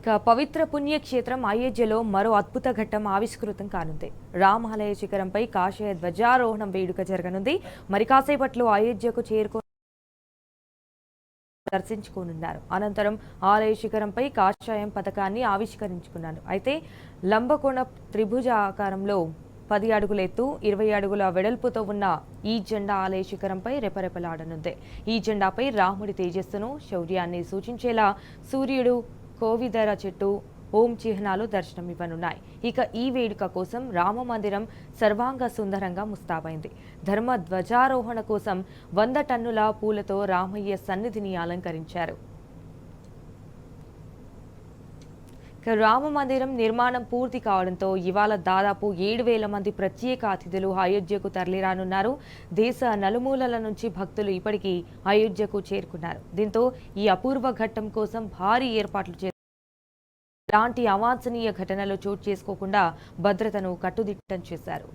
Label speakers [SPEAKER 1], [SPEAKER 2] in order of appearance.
[SPEAKER 1] పవిత్ర పుణ్యక్షేత్రం అయోధ్యలో మరో అద్భుత ఘట్టం ఆవిష్కృతం కానుంది. రామాలయ శిఖరంపై కాషాయ ధ్వజారోహణం వేడుక జరగనుంది. మరి కాసేపట్లో అయోధ్యకు దర్శించుకోనున్నారు. అనంతరం ఆలయ శిఖరంపై కాషాయం పథకాన్ని ఆవిష్కరించుకున్నారు. అయితే లంబకోణ త్రిభుజ ఆకారంలో 10 అడుగుల ఎత్తు 20 అడుగుల వెడల్పుతో ఉన్న ఈ జెండా ఆలయ శిఖరంపై రెపరెపలాడనుంది. ఈ జెండాపై రాముడి తేజస్సును, శౌర్యాన్ని సూచించేలా సూర్యుడు, కోవిదర చెట్టు, ఓం చిహ్నాలు దర్శనమివ్వనున్నాయి. ఇక ఈ వేడుక కోసం రామ మందిరం సర్వాంగ సుందరంగా ముస్తాబైంది. ధర్మ ధ్వజారోహణ కోసం 100 టన్నుల పూలతో రామయ్య సన్నిధిని అలంకరించారు. రామ మందిరం నిర్మాణం పూర్తి కావడంతో ఇవాళ దాదాపు 7,000 మంది ప్రత్యేక అతిథులు అయోధ్యకు తరలిరానున్నారు. దేశ నలుమూలల నుంచి భక్తులు ఇప్పటికీ అయోధ్యకు చేరుకున్నారు. దీంతో ఈ అపూర్వ ఘట్టం కోసం భారీ ఏర్పాట్లు చేశారు. ఎలాంటి అవాంఛనీయ ఘటనలు చోటు చేసుకోకుండా భద్రతను కట్టుదిట్టం చేశారు.